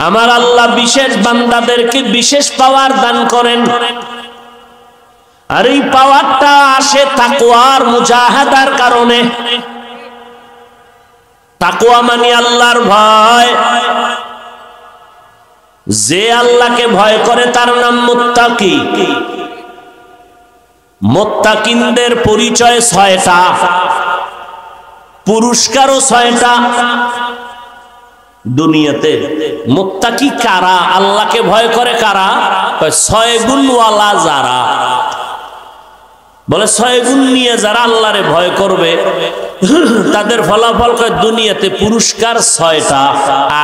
আমার আল্লাহ বিশেষ বান্দাদেরকে বিশেষ পাওয়ার দান করেন, আর এই পাওয়ারটা আসে তাকওয়ার মুজাহাদার কারণে। তাকওয়া মানে আল্লাহর ভয়। যে আল্লাহকে ভয় করে তার নাম মুত্তাকি। মুত্তাকিনদের পরিচয় ৬টা, পুরস্কারও ৬টা দুনিয়াতে। মুত্তাকি কারা? আল্লাহকে ভয় করে কারা? ৬ গুণওয়ালা যারা, বলে ৬ গুণ নিয়ে যারা আল্লাহরে ভয় করবে তাদের ফলাফল কয় দুনিয়াতে পুরস্কার ৬টা,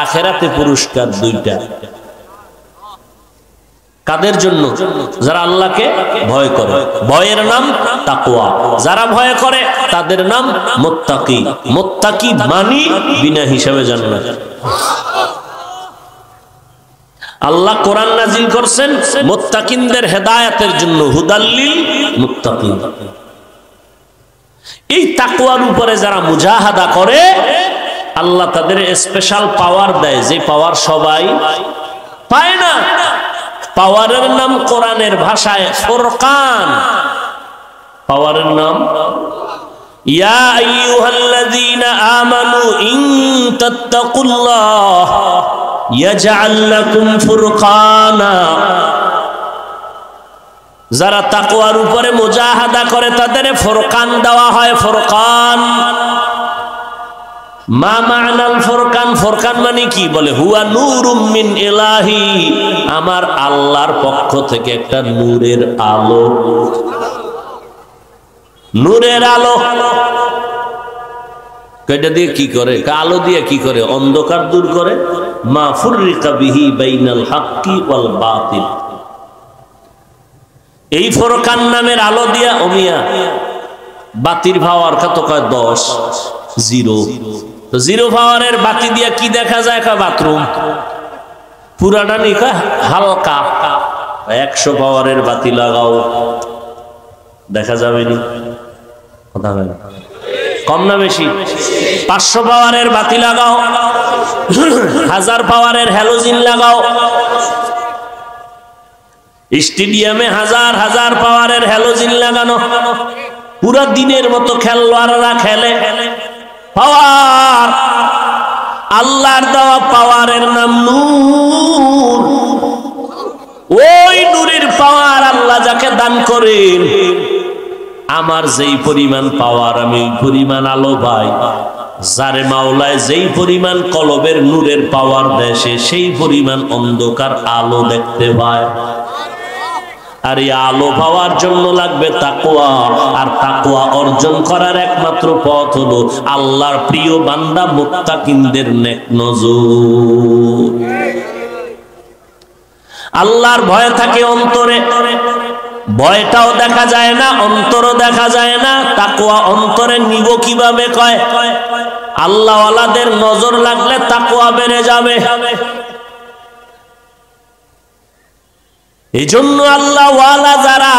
আখিরাতে পুরস্কার ২টা। কাদের জন্য? যারা আল্লাহকে ভয় করে, ভয়ের নাম তাকওয়া। যারা ভয় করে তাদের নাম মুত্তাকি। মুত্তাকি মানি বিনা হিসাবে জান্নাত। আল্লাহ কোরআন নাজিল করছেন মুত্তাকিনদের হেদায়েতের জন্য, হুদাল্লিল মুত্তাকিন। এই তাকওয়ার উপরে যারা মুজাহাদা করে আল্লাহ তাদের স্পেশাল পাওয়ার দেয়, যে পাওয়ার সবাই পায় না। পাওয়ারের নাম কোরআনের ভাষায় ফুরকান। পাওয়ারের নাম ইয়া আইয়ুহাল্লাযীনা আমানু ইন তাত্তাকুল্লাহ ইয়াজআল লাকুম ফুরকানা। যারা তাকওয়ার উপরে মুজাহাদা করে তাদের ফুরকান দেওয়া হয়। ফুরকান মা মা'নাল ফুরকান? ফুরকান মানে কি? বলে হুয়া নূরুম মিন ইলাহি, আমার আল্লাহর পক্ষ থেকে একটা নূরের আলো। নূরের আলো কয়টা দিয়ে কি করে? আলো দিয়ে কি করে? অন্ধকার দূর করে। মা ফুররিকা বিহি বাইনাল হাক্কি ওয়াল বাতিল। এই ফুরকান নামের আলো দিয়া ওমিয়া বাতির পাওয়ার কত? কয় 10, 0। তো 0 পাওয়ারের বাতি দিয়া কি দেখা যায়? কয় বাথরুম। পুরাটা নি কয় হালকা। 100 পাওয়ারের বাতি লাগাও, দেখা যাবে নি? কথা হয় না? কম না বেশি? 500 পাওয়ারের বাতি লাগাও, 1000 পাওয়ারের হ্যালোজিন লাগাও। স্টেডিয়ামে 1000 পাওয়ারের হ্যালোজিন লাগানো, পুরা দিনের মতো খেলোয়াড়রা খেলে। পাওয়ার, আল্লাহর দেওয়া পাওয়ারের নাম নূর। ওই নূরের পাওয়ার আল্লাহ যাকে দান করেন, আমার যেই পরিমাণ পাওয়ার আমি ওই পরিমাণ আলো পাই। যারে মাওলায় যেই পরিমাণ কলবের নূরের পাওয়ার দেয় সে সেই পরিমাণ অন্ধকার আলো দেখতে পায়। আর এই আলো পাওয়ার জন্য লাগবে তাকওয়া। আর তাকওয়া অর্জন করার একমাত্র পথ হলো আল্লাহর প্রিয় বান্দা মুত্তাকিনদের নেক নজর। আল্লাহর ভয় থাকে অন্তরে, ভয়টাও দেখা যায় না, অন্তরও দেখা যায় না। তাকওয়া অন্তরে নিব কিভাবে? কয় আল্লাহওয়ালাদের নজর লাগলে তাকওয়া বেড়ে যাবে। এই জন্য আল্লাহওয়ালা যারা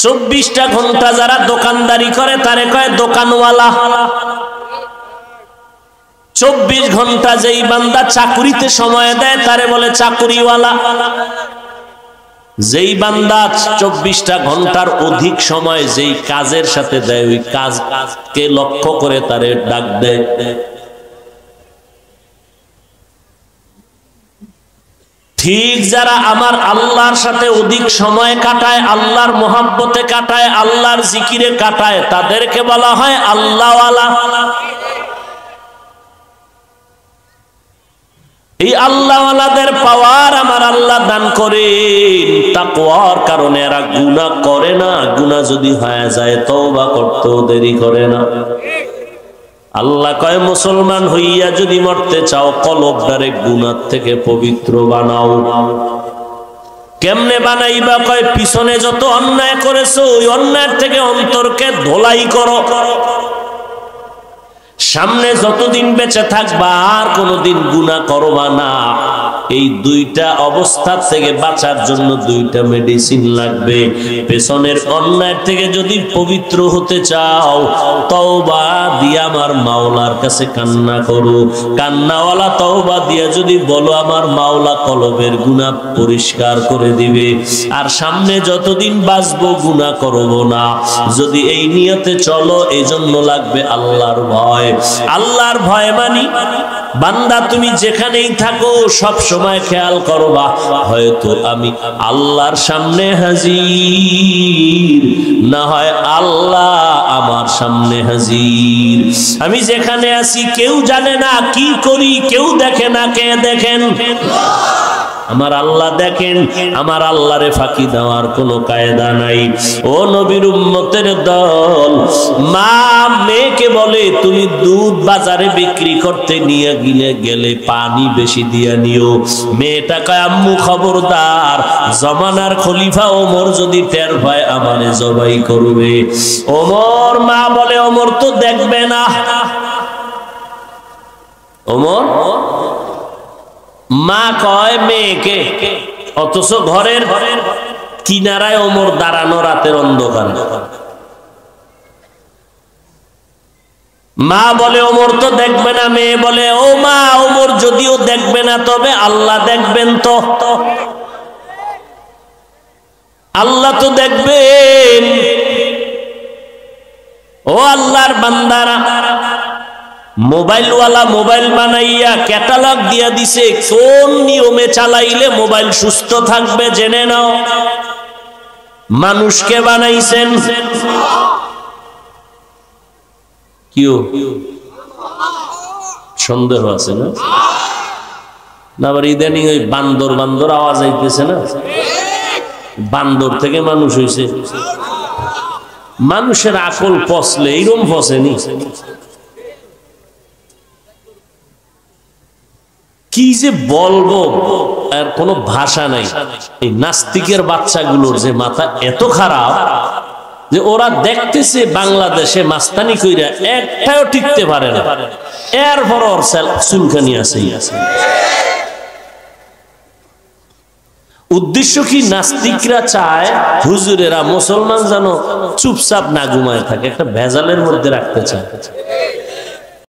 24টা ঘন্টা যারা দোকানদারি করে তারে কয় দোকানওয়ালা। 24 ঘন্টা যেই বান্দা চাকুরিতে সময় দেয় তারে বলে চাকুরিওয়ালা। যেই বান্দা 24টা ঘন্টার অধিক সময় যেই কাজের সাথে দেয় ওই কাজকে লক্ষ্য করে তারে ডাক দেয়। ঠিক যারা আমার আল্লাহর সাথে অধিক সময় কাটায়, আল্লাহর মোহাব্বতে কাটায়, আল্লাহর জিকিরে কাটায়, তাদেরকে বলা হয় আল্লাহওয়ালা। এই আল্লাহওয়ালাদের পাওয়ার আমার আল্লাহ দান করেন তাকওয়ার কারণে। এরা গুনাহ করে না, গুনাহ যদি হয়ে যায় তওবা করতেও দেরি করে না। আল্লাহ কয় মুসলমান হইয়া যদি মরতে চাও কলবটারে গুনাহ থেকে পবিত্র বানাও। কেমনে বানাইবা? কয় পিছনে যত অন্যায় করেছো ওই অন্যায়ের থেকে অন্তরকে ধোলাই করো। সামনে যতদিন বেঁচে থাকবা আর কোনোদিন গুনাহ করবা না। এই দুইটা অবস্থা থেকে বাঁচার জন্য দুইটা মেডিসিন লাগবে। পেছনের অন্যায় থেকে যদি পবিত্র হতে চাও, তওবা দিয়ে আমার মাওলার কাছে কান্না করো। কান্নাওয়ালা তওবা দিয়ে যদি বলো, আমার মাওলা কলবের গুনাহ পরিষ্কার করে দিবে। আর সামনে যতদিন বাঁচবো গুনাহ করব না, যদি এই নিয়তে চলো। এই জন্য লাগবে আল্লাহর ভয়। আল্লাহর ভয় মানি বান্দা তুমি যেখানেই থাকো সব সময় খেয়াল করবা, হয়তো আমি আল্লাহর সামনে হাজির, না হয় আল্লাহ আমার সামনে হাজির। আমি যেখানে আছি কেউ জানে না, কি করি কেউ দেখে না। কে দেখেন? আমার আল্লাহ দেখেন। আমার আল্লাহরে ফাঁকি দেওয়ার কোনো কায়দা নাই। ও নবীর উম্মতের দল, মা মেয়েকে বলে তুমি দুধ বাজারে বিক্রি করতে নিয়ে গেলে পানি বেশি দিয়ে নিও। মেয়েটা কয় আম্মু খবরদার, জমানার খলিফা ওমর যদি টের পায় আমারে জবাই করবে। ওমর, মা বলে ওমর তো দেখবে না। ওমর, মা কয় মেয়েকে, অথচ ঘরের কিনারায় ওমর দাঁড়ানো রাতের অন্ধকারে। মা বলে ওমর তো দেখবে না। মেয়ে বলে ও মা, ওমর যদিও দেখবে না তবে আল্লাহ দেখবেন তো। আল্লাহ তো দেখবেন। ও আল্লাহর বান্দারা, মোবাইলওয়ালা মোবাইল বানাইয়া ক্যাটালগ দিয়া দিছে, কোন নিয়মে চালাইলে মোবাইল সুস্থ থাকবে জেনে নাও। মানুষকে বানাইছেন কিও? সন্দেহ আছে না? আবার ইদানিং ওই বান্দর বান্দর আওয়াজ আইতেছে না? বান্দর থেকে মানুষ হইছে। মানুষের আকল ফসলে এইরকম ফসেনি। কি যে বলবো, আর কোনো ভাষা নাই। এই নাস্তিকের বাচ্চাগুলোর যে মাথা এত খারাপ যে ওরা দেখতেছে বাংলাদেশে মাস্তানি কইরা একটাও টিকতে পারে না, এরপর ওর চুলকানি আছে। উদ্দেশ্য কি? নাস্তিকরা চায় হুজুরেরা মুসলমান যেন চুপচাপ না ঘুমায় থাকে, একটা ভেজালের মধ্যে রাখতে চায়।